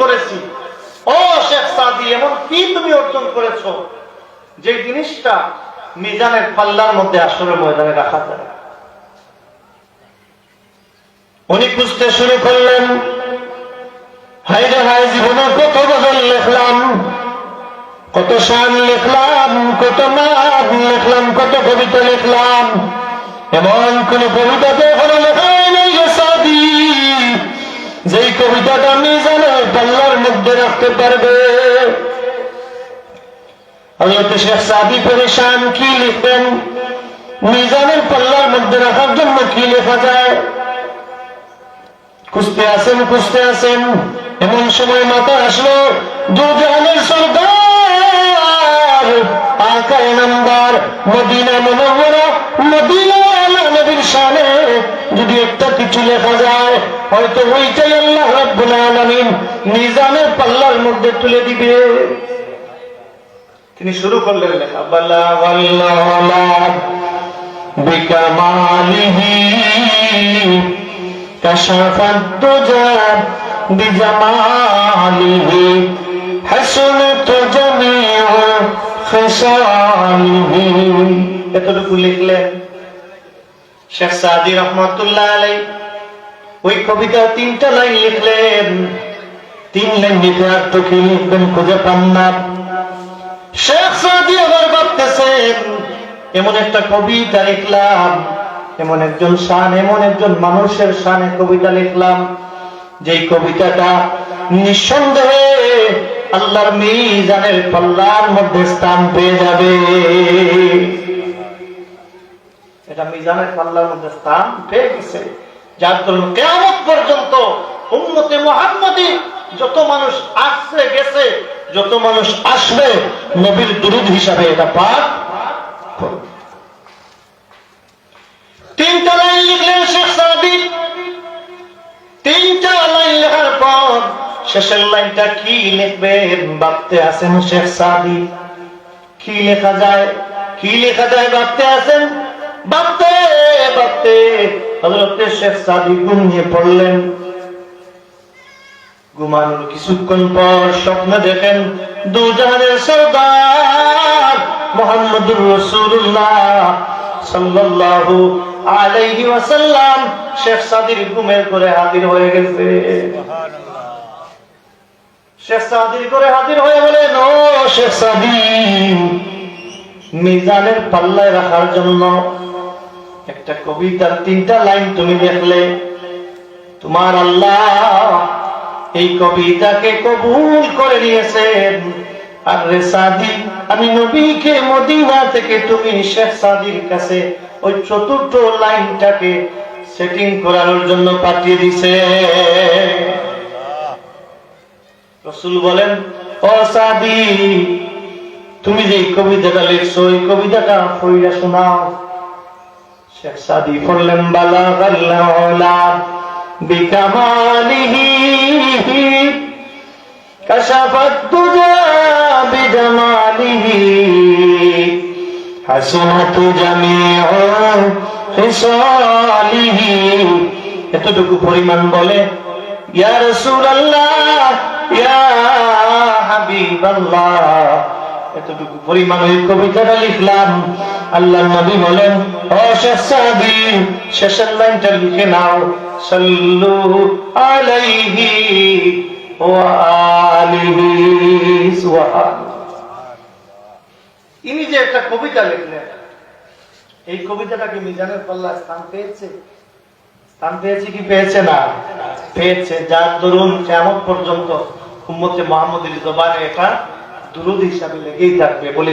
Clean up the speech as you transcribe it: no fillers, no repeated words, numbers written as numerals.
করেছি। ও শেখ সাদি, এমন কি তুমি অর্জন করেছো যে জিনিসটা মিজানের পাল্লার মধ্যে আসরের ময়দানে রাখা যায়? উনি খুঁজতে শুরু করলেন, হায় রে হায়, জীবনে কত গজল লিখলাম, কত শান লিখলাম, কত নাম লিখলাম, কত কবিতা লিখলাম, এমন কোন কবিতা তো এখনো লেখা নাই রে সাদি যেই কবিতাটা মিজানের পাল্লার মধ্যে রাখতে পারবে। হযরত শেখ সাদি পরেশান, কি লিখবেন, মিজানের পাল্লার মধ্যে রাখার জন্য কি লেখা যায়? খুঁজতে আছেন, এমন সময় মাথা আসলো দু জাহানের সরদার আকায়ে নামদার মদিনা মুনাওয়ারা, মদিনা ওয়ালা নবীর শানে যদি একটা কিছু লেখা যায়, হয়তো ওইটাই আল্লাহ রাব্বুল আলামিন মিজানের পাল্লার মধ্যে তুলে দিবে। তিনি শুরু করলেন লেখা, বালাগাল্লাহ বিকামালিহি কাশাফাত দুজা বিজামালিহি হাসনাত জামিউ খিসালিহি। এতটুকু লিখলেন শেখ সাদি রহমাতুল্লাহ আলাইহি। ওই কবিতা 3টা লাইন লিখলেন। 3 লাইন লিখে আর তো কি লিখবেন খুঁজে পান না। শেখ সাদি আবার ভাবতেছেন, এমন একটা কবিতা লিখলাম, এমন একজন শান, এমন একজন মানুষের শানে কবিতা লিখলাম, যেই কবিতাটা নিঃসন্দেহে আল্লাহর মিজানের পাল্লার মধ্যে স্থান পেয়ে যাবে। এটা মিজানের পাল্লার মধ্যে স্থান পেয়ে গেছে, যার জন্য কিয়ামত পর্যন্ত উম্মতে মুহাম্মাদি যত মানুষ আসছে গেছে, যত মানুষ আসবে, নবীর দুরূদ হিসাবে এটা পাঠ করবে। 3টা লাইন লিখলেন শেখ সাদি। 3টা লাইন লেখার পর শেষের লাইনটা কি লিখবেন ভাবতে আছেন শেখ সাদি। কি লেখা যায় ভাবতে আছেন। ভাবতে হযরত শেখ সাদি ঘুমিয়ে পড়লেন। ঘুমানোর কিছুক্ষণ পর স্বপ্ন দেখেন দু জাহানের সরদার মুহাম্মদুর রাসূলুল্লাহ সাল্লাল্লাহু আলাইহি ওয়াসাল্লাম শেখ সাদির ঘুমের ঘরে হাজির হয়ে গেছে। শেখ সাদির ঘরে হাজির হয়ে বলেন, ও শেখ সাদি, মিজানের পাল্লায় রাখার জন্য একটা কবিতার 3টা লাইন তুমি লিখলে, তোমার আল্লাহ এই কবিতাকে কবুল করে নিয়েছেন। আর রে সাদি, আমি নবীকে মদিনা থেকে তুমি শেখ সাদির কাছে ওই 4র্থ লাইনটাকে সেটিং করানোর জন্য পাঠিয়ে দিছে। রাসূল বলেন, ও সাদি, তুমি যে কবিতাটা লিখছো এই কবিতাটা পড়িয়া শোনাও। শেখ সাদি পড়লেন, বালাগাল্লাহ বিকামালিহি কাশাফাত দুজা বিজামালিহি হাসনাত জামিউ খিসালিহি। এতটুকু পরিমাণ বলে, ইয়া রাসূলুল্লাহ, ইয়া হাবিবাল্লাহ, এতটুকু পরিমাণ ওই কবিতাটা লিখলাম। আল্লাহর নবী বলেন, ও শেখ সাদি, শেষের লাইনটা লিখে নাও, সাল্লু আলাইহি ওয়া আলিহি সুবহানাল্লাহ। ইনি যে একটা কবিতা লিখলেন, এই কবিতাটা কি মিজানের পাল্লায় স্থান পেয়েছে? স্থান পেয়েছে কি পেয়েছে না? পেয়েছে, যার দরুন কিয়ামত পর্যন্ত উম্মতে মুহাম্মাদীর জবানে এটা দুরূদ হিসাবে লেগেই থাকবে। বলে